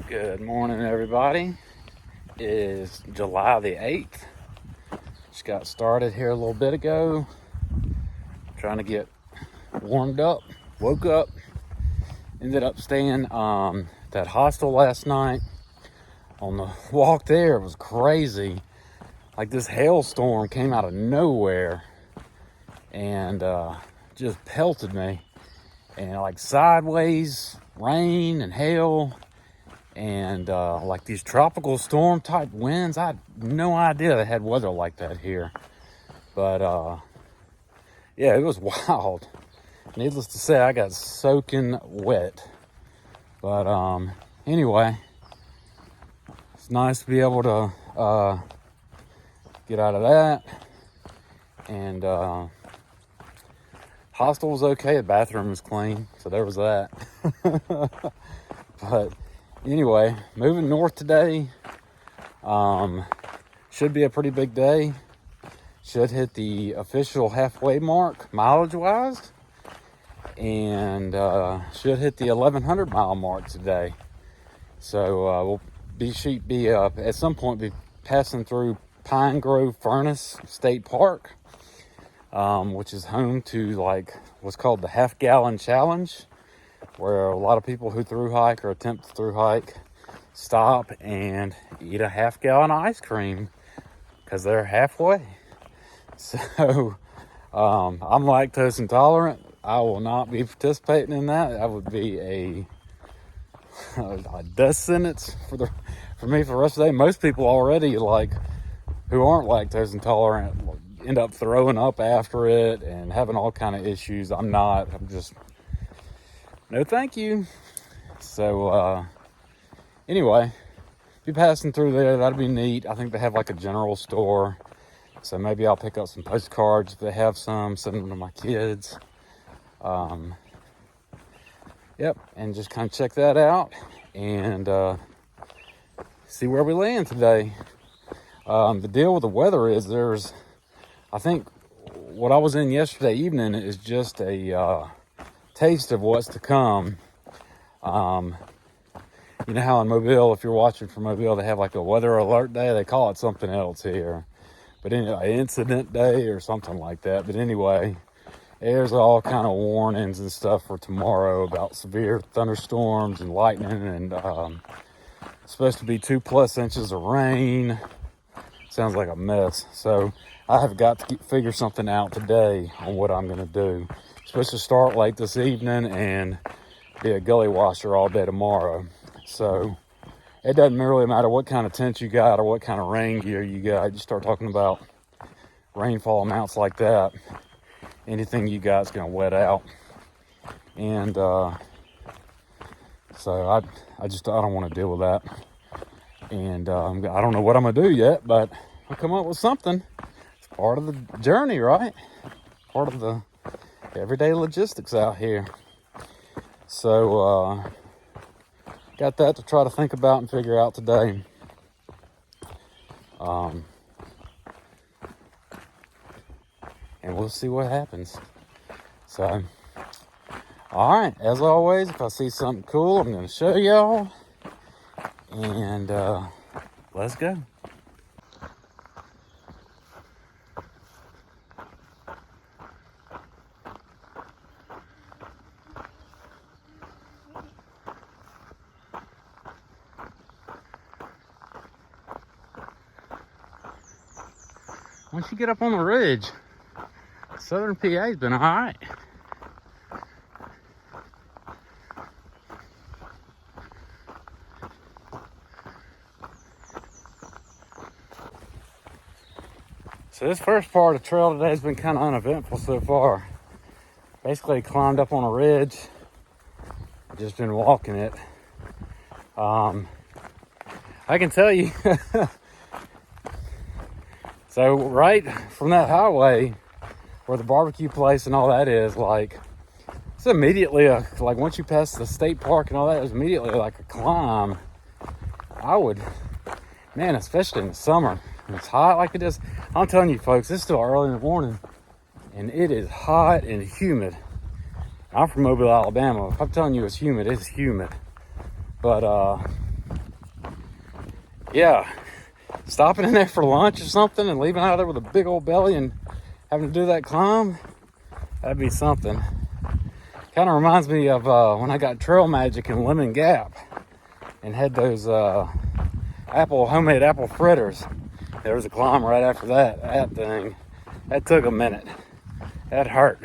Good morning, everybody. It is July the 8th. Just got started here a little bit ago. Trying to get warmed up. Woke up. Ended up staying that hostel last night. On the walk there, it was crazy. Like this hailstorm came out of nowhere and just pelted me. And like sideways rain and hail. And like these tropical storm type winds. I had no idea they had weather like that here. But yeah, it was wild. Needless to say, I got soaking wet. But anyway, it's nice to be able to get out of that. And hostel was okay. The bathroom was clean, so there was that. But anyway, moving north today. Should be a pretty big day. Should hit the official halfway mark mileage wise, and should hit the 1,100 mile mark today. So we'll be at some point be passing through Pine Grove Furnace State Park, which is home to like what's called the Half Gallon Challenge, where a lot of people who thru hike or attempt to thru hike stop and eat a half gallon of ice cream because they're halfway. So I'm lactose intolerant. I will not be participating in that. That would be a death sentence for me for the rest of the day. Most people already who aren't lactose intolerant end up throwing up after it and having all kind of issues. I'm not. I'm just no thank you. So anyway, be passing through there. That'd be neat. I think they have like a general store, so maybe I'll pick up some postcards if they have some, send them to my kids. Yep, and just kind of check that out and see where we land today. The deal with the weather is I think what I was in yesterday evening is just a taste of what's to come. You know how in Mobile, if you're watching from Mobile, they have like a weather alert day. They call it something else here, but anyway, incident day or something like that. But anyway, there's all kind of warnings and stuff for tomorrow about severe thunderstorms and lightning, and supposed to be 2+ inches of rain. Sounds like a mess. So I have got to figure something out today on what I'm going to do. Supposed to start late this evening and be a gully washer all day tomorrow. So it doesn't really matter what kind of tent you got or what kind of rain gear you got. You start talking about rainfall amounts like that, anything you got is going to wet out. And so I don't want to deal with that. And I don't know what I'm going to do yet, but I'll come up with something. It's part of the journey, right? Part of the everyday logistics out here. So got that to try to think about and figure out today. And we'll see what happens. So, all right, as always, if I see something cool, I'm going to show y'all. And let's go. Once you get up on the ridge, Southern PA's been all right. So this first part of the trail today has been kind of uneventful so far. Basically climbed up on a ridge, just been walking it. I can tell you, so right from that highway where the barbecue place and all that is, like, it's immediately like once you pass the state park and all that, it's immediately like a climb. Man, especially in the summer, when it's hot like it is. I'm telling you folks, it's still early in the morning and it is hot and humid. I'm from Mobile, Alabama. If I'm telling you it's humid, it's humid. But yeah, stopping in there for lunch or something and leaving out of there with a big old belly and having to do that climb, that'd be something. Kind of reminds me of when I got Trail Magic in Lemon Gap and had those homemade apple fritters. There was a climb right after that. That thing, that took a minute. That hurt.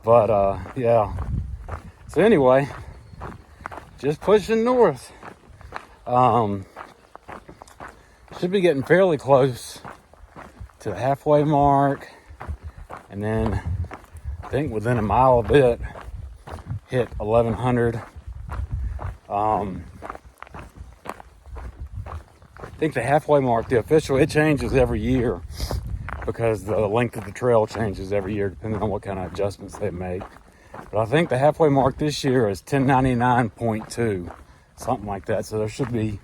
But yeah. So anyway, just pushing north. Should be getting fairly close to the halfway mark, and then I think within a mile of it, hit 1100. I think the halfway mark, the official, it changes every year because the length of the trail changes every year depending on what kind of adjustments they make. But I think the halfway mark this year is 1099.2, something like that. So there should be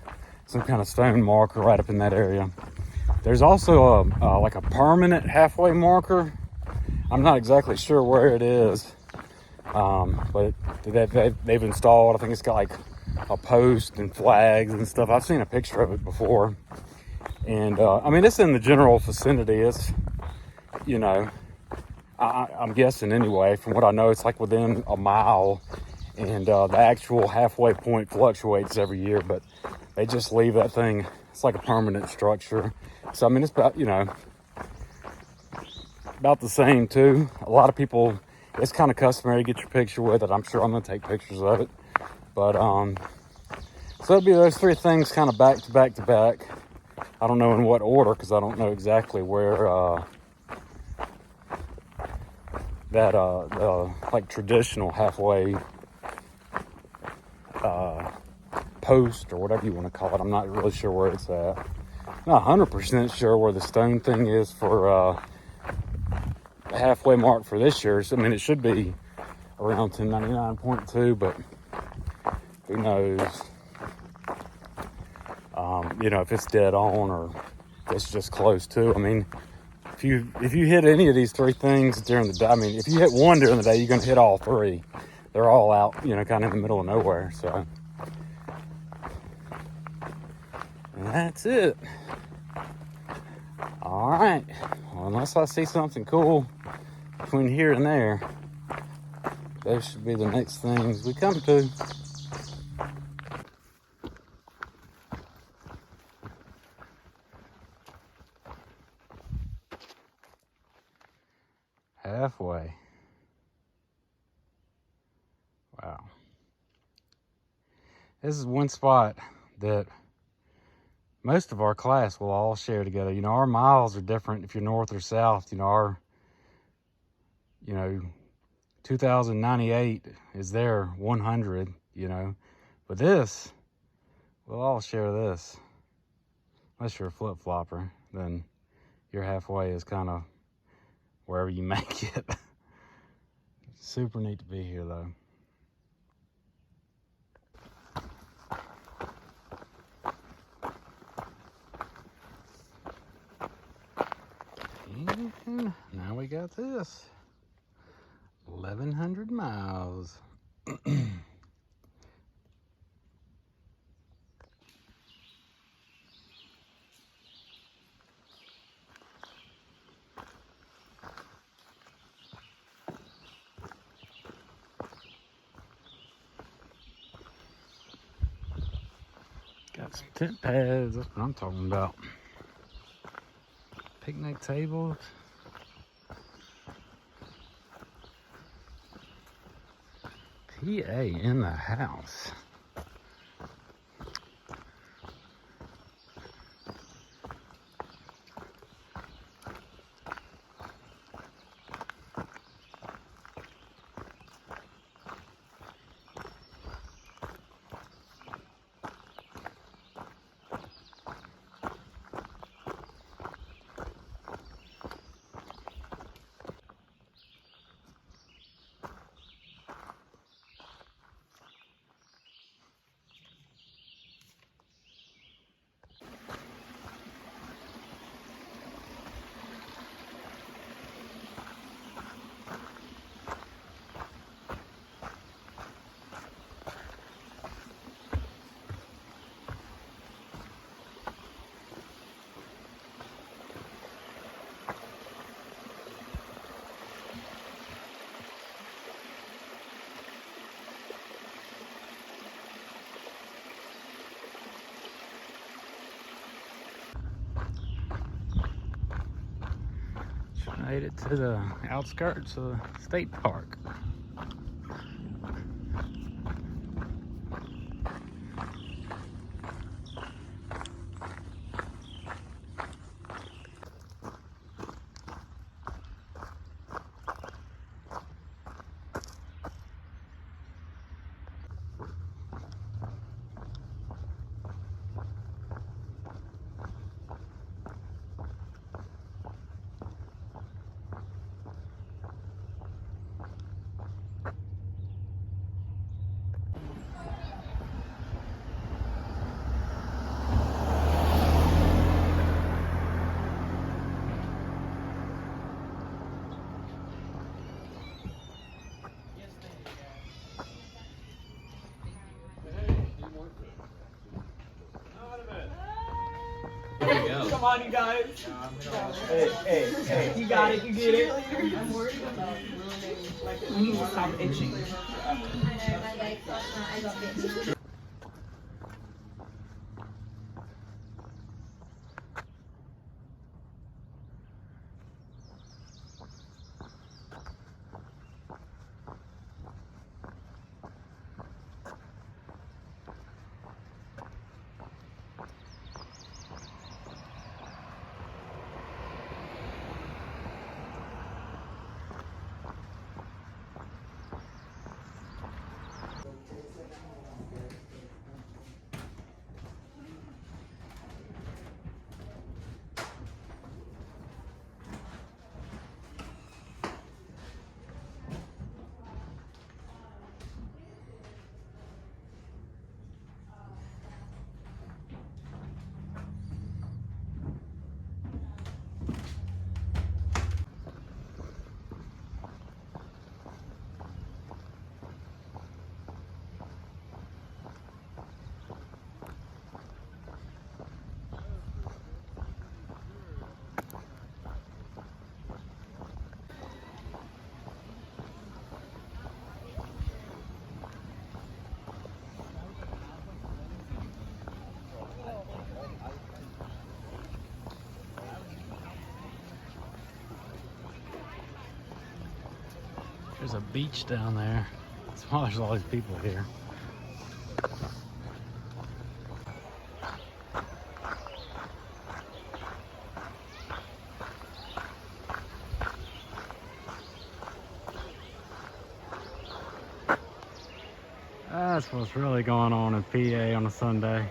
some kind of stone marker right up in that area. There's also like a permanent halfway marker. I'm not exactly sure where it is, but they've installed. I think it's got like a post and flags and stuff. I've seen a picture of it before, and I mean, it's in the general vicinity. It's, you know, I'm guessing anyway, from what I know, it's like within a mile, and the actual halfway point fluctuates every year, but they just leave that thing. It's like a permanent structure. So I mean, it's about, you know, about the same too. A lot of people, it's kind of customary to get your picture with it. I'm sure I'm gonna take pictures of it, but so it'll be those three things kind of back to back to back. I don't know in what order because I don't know exactly where that like traditional halfway post or whatever you want to call it. I'm not really sure where it's at. I'm not 100% sure where the stone thing is for the halfway mark for this year. So, I mean, it should be around 1099.2, but who knows? You know, if it's dead on or if it's just close to. I mean, if you hit any of these three things during the day, I mean, if you hit one during the day, you're going to hit all three. They're all out, you know, kind of in the middle of nowhere. So, and that's it. All right. Well, unless I see something cool between here and there, those should be the next things we come to. Halfway. Wow. This is one spot that most of our class will all share together. You know, our miles are different if you're north or south. You know, our, 2098 is their 100, you know. But this, we'll all share this. Unless you're a flip-flopper, then your halfway is kind of wherever you make it. Super neat to be here, though. And now we got this. 1,100 miles. Got some tent pads, that's what I'm talking about. Picnic tables. PA in the house. Made it to the outskirts of the state park. Come on, you guys. Hey. You got it, you get it. I'm worried about ruining, stop itching. There's a beach down there. That's why there's all these people here. That's what's really going on in PA on a Sunday.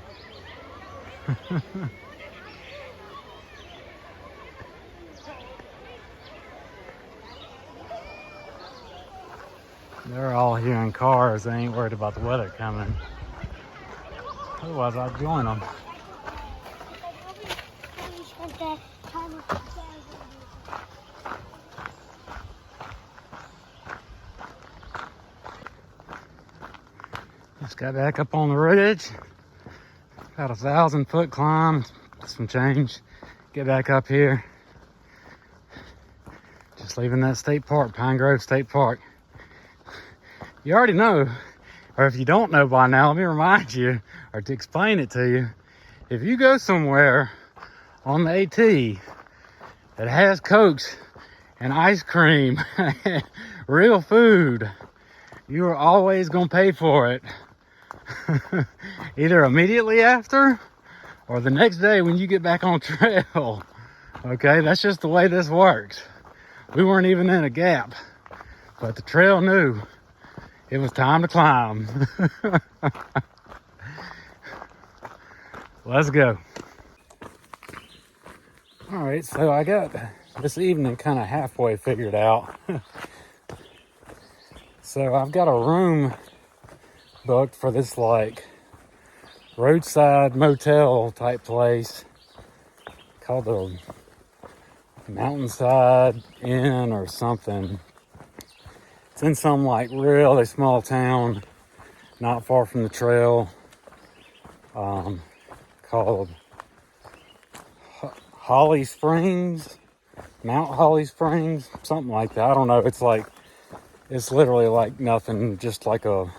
They're all here in cars. They ain't worried about the weather coming. Otherwise, I'd join them. Just got back up on the ridge. About 1,000-foot climb, some change. Get back up here. Just leaving that state park, Pine Grove State Park. You already know, or if you don't know by now, let me remind you, or to explain it to you. If you go somewhere on the AT that has Cokes and ice cream, real food, you are always gonna pay for it. Either immediately after or the next day when you get back on trail. Okay, that's just the way this works. We weren't even in a gap, but the trail knew it was time to climb. Let's go. All right, so I got this evening kind of halfway figured out. So I've got a room booked for this like roadside motel type place called the Mountainside Inn or something. It's in some like really small town, not far from the trail, called Holly Springs, Mount Holly Springs, something like that. I don't know. It's literally like nothing, just like I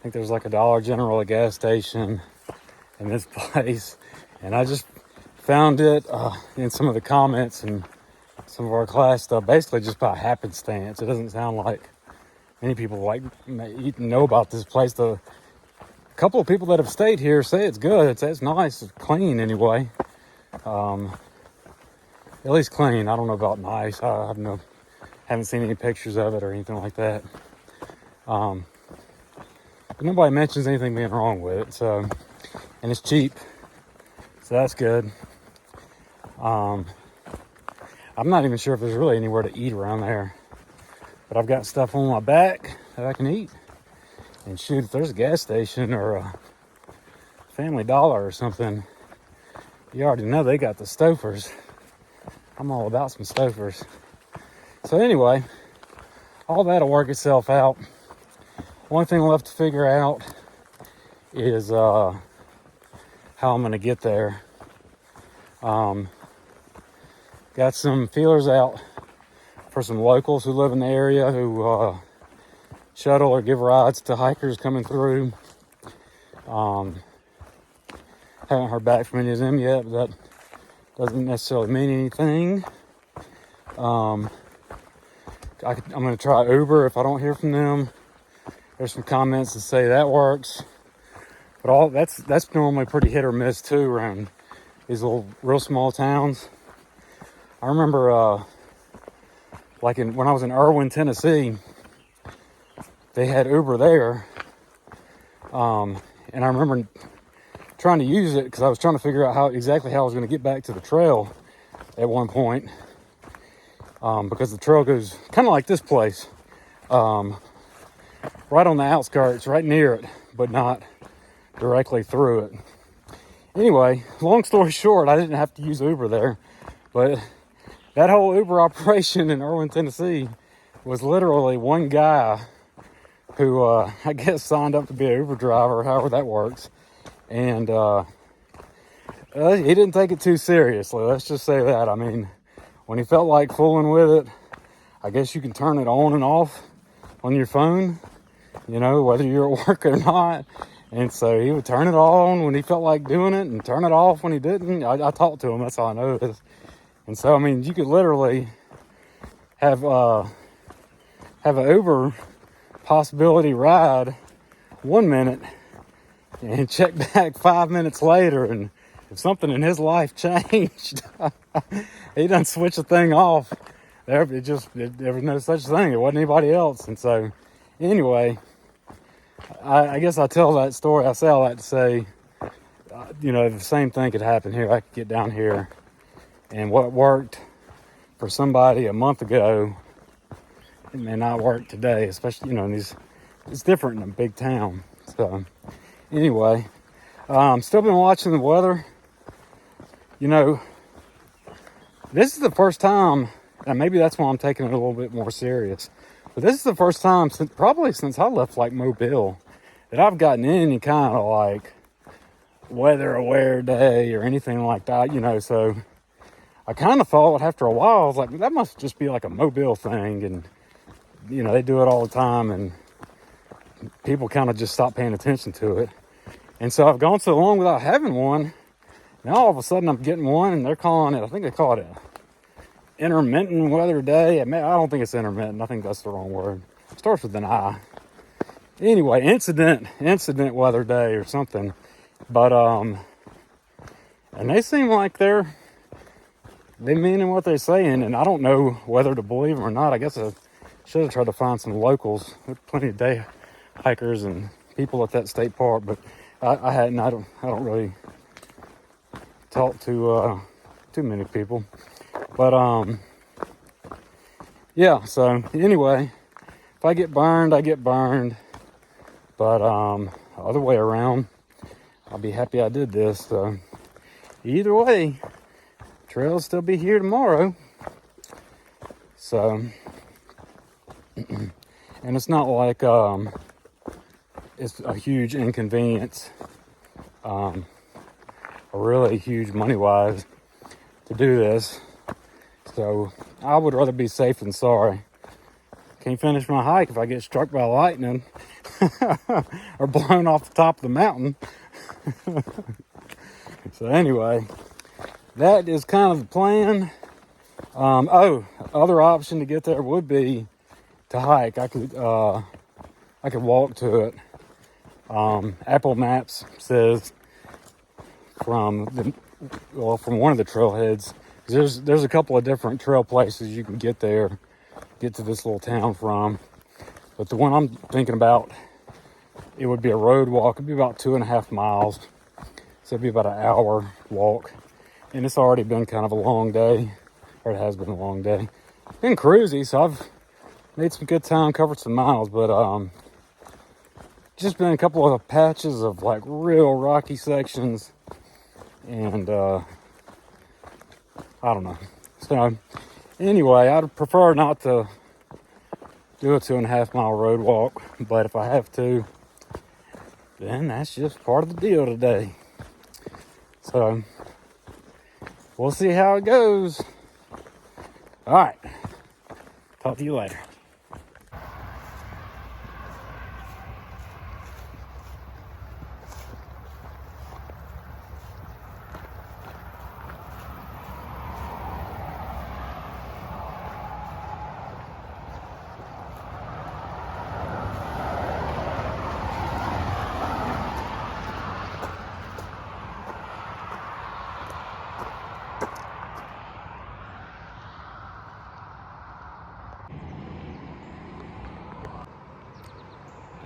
think there's like a Dollar General, a gas station in this place. And I just found it in some of the comments and some of our class stuff basically just by happenstance. It doesn't sound like many people like know about this place. A couple of people that have stayed here say it's good. It's nice. It's clean anyway. At least clean. I don't know about nice. I haven't seen any pictures of it or anything like that. But nobody mentions anything being wrong with it. So, and it's cheap. So that's good. I'm not even sure if there's really anywhere to eat around there. But I've got stuff on my back that I can eat. And shoot, if there's a gas station or a Family Dollar or something, you already know they got the Stouffer's. I'm all about some Stouffer's. So anyway, all that'll work itself out. One thing left to figure out is how I'm going to get there. Got some feelers out for some locals who live in the area who shuttle or give rides to hikers coming through. Haven't heard back from any of them yet, but that doesn't necessarily mean anything. I'm going to try Uber if I don't hear from them. There's some comments that say that works, but that's normally pretty hit or miss too around these little real small towns. I remember when I was in Erwin, Tennessee, they had Uber there, and I remember trying to use it because I was trying to figure out how I was going to get back to the trail at one point, because the trail goes kind of like this place, right on the outskirts, right near it, but not directly through it. Anyway, long story short, I didn't have to use Uber there, but that whole Uber operation in Erwin, Tennessee was literally one guy who I guess signed up to be an Uber driver, however that works. And he didn't take it too seriously, let's just say that. I mean, when he felt like fooling with it, I guess you can turn it on and off on your phone, whether you're at work or not. And so he would turn it on when he felt like doing it and turn it off when he didn't. I talked to him, that's all I know. And so, I mean, you could literally have an Uber possibility ride 1 minute and check back 5 minutes later, and if something in his life changed, he done switch the thing off. There was no such thing. It wasn't anybody else. And so, anyway, I guess I tell that story. I say all that to say, the same thing could happen here. I could get down here, and what worked for somebody a month ago, it may not work today, especially, it's different in a big town. So, anyway, still been watching the weather. This is the first time, and maybe that's why I'm taking it a little bit more serious, but this is the first time since I left like Mobile that I've gotten any kind of like weather aware day or anything like that, so I kind of thought after a while, I was like, that must just be like a Mobile thing, and they do it all the time, and people kind of just stop paying attention to it. And so I've gone so long without having one. Now all of a sudden I'm getting one, and they're calling it, I think they call it a intermittent weather day. I don't think it's intermittent. I think that's the wrong word. It starts with an I. Anyway, incident weather day or something. But, and they seem like they meaning what they're saying, and I don't know whether to believe them or not. I guess I should have tried to find some locals. There's plenty of day hikers and people at that state park, but I hadn't. I don't really talk to too many people. But yeah. So anyway, if I get burned, I get burned. But other way around, I'll be happy I did this. So either way, trail'll still be here tomorrow. So, and it's not like it's a huge inconvenience, a really huge money-wise to do this. So I would rather be safe than sorry. Can't finish my hike if I get struck by lightning or blown off the top of the mountain. So anyway, that is kind of the plan. Other option to get there would be to hike. I could walk to it. Apple Maps says from one of the trailheads. There's a couple of different trail places you can get there, get to this little town from. But the one I'm thinking about, it would be a road walk. It'd be about 2.5 miles. So it'd be about an hour walk. And it's already been kind of a long day, or it has been a long day. Been cruisy, so I've made some good time, covered some miles, but just been a couple of patches of like real rocky sections, and I don't know. So anyway, I'd prefer not to do a 2.5 mile road walk, but if I have to, then that's just part of the deal today. So we'll see how it goes. All right, talk to you later.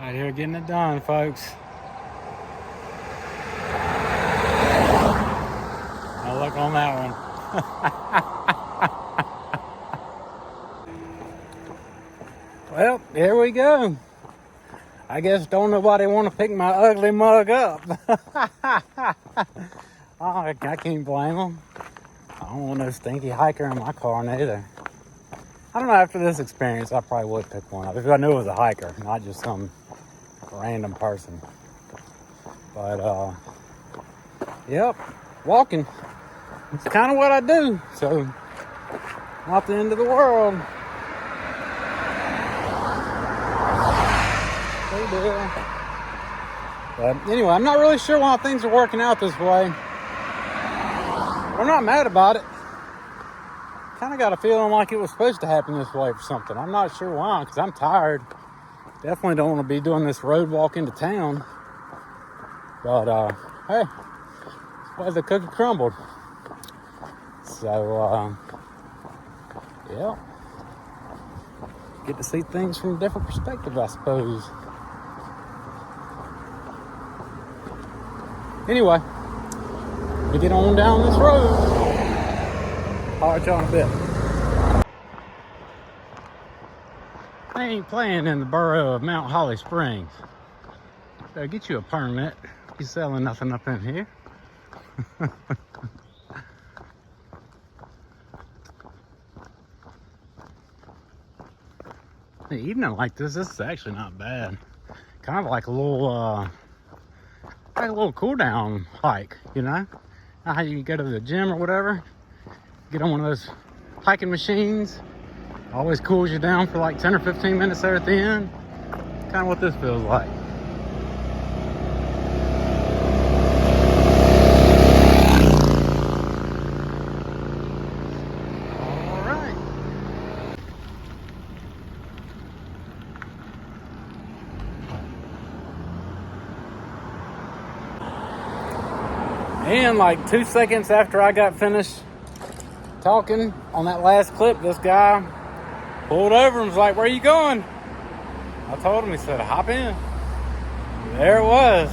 Out here getting it done, folks. Now look on that one. Well, here we go. I guess don't nobody want to pick my ugly mug up. Oh, I can't blame them. I don't want no stinky hiker in my car neither. I don't know, after this experience, I probably would pick one up if I knew it was a hiker, not just some random person. But yep, walking, it's kind of what I do, so not the end of the world. Big deal. But anyway, I'm not really sure why things are working out this way. I'm not mad about it. Kind of got a feeling like it was supposed to happen this way for something. I'm not sure why, because I'm tired. Definitely don't want to be doing this road walk into town. But, hey, that's why the cookie crumbled. So, yeah. Get to see things from a different perspective, I suppose. Anyway, we get on down this road. I'll y'all in a bit. I ain't playing in the borough of Mount Holly Springs. Better get you a permit. You're selling nothing up in here. The evening like this is actually not bad. Kind of like a little cool down hike, you know? How you go to the gym or whatever, get on one of those hiking machines. Always cools you down for like 10 or 15 minutes there at the end. Kind of what this feels like. All right. And like 2 seconds after I got finished talking on that last clip, this guy pulled over and was like, "Where you going?" I told him, he said, "Hop in." There it was.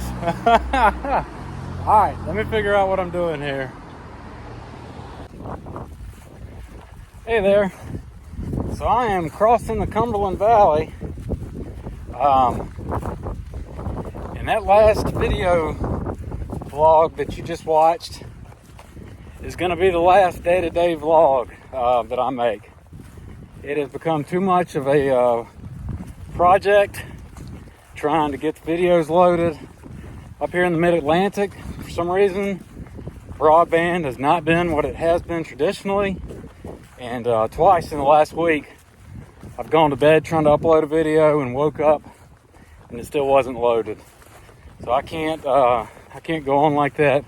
All right, let me figure out what I'm doing here. Hey there. So I am crossing the Cumberland Valley. And that last video vlog that you just watched is going to be the last day-to-day vlog that I make. It has become too much of a project trying to get the videos loaded. Up here in the mid-Atlantic, for some reason, broadband has not been what it has been traditionally. And twice in the last week, I've gone to bed trying to upload a video and woke up and it still wasn't loaded. So I can't go on like that.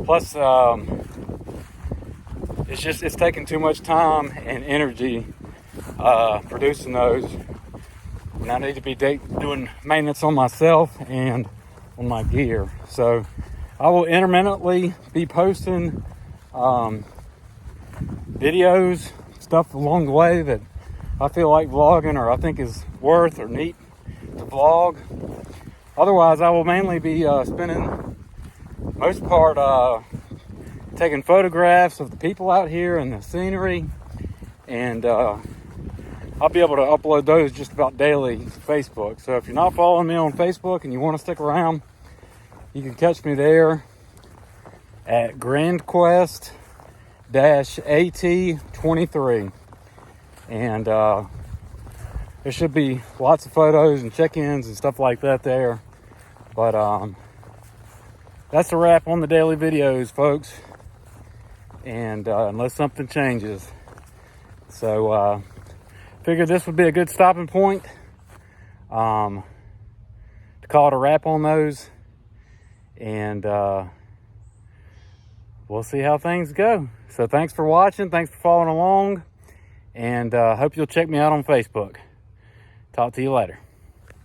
Plus, it's taking too much time and energy producing those. And I need to be doing maintenance on myself and on my gear. So I will intermittently be posting videos, stuff along the way that I feel like vlogging or I think is worth or neat to vlog. Otherwise, I will mainly be spending most part taking photographs of the people out here and the scenery, and I'll be able to upload those just about daily to Facebook. So if you're not following me on Facebook and you want to stick around, you can catch me there at GrandQuest-AT23. And there should be lots of photos and check-ins and stuff like that there. But that's a wrap on the daily videos, folks. And unless something changes. So figured this would be a good stopping point to call it a wrap on those. And we'll see how things go. So thanks for watching. Thanks for following along. And hope you'll check me out on Facebook. Talk to you later.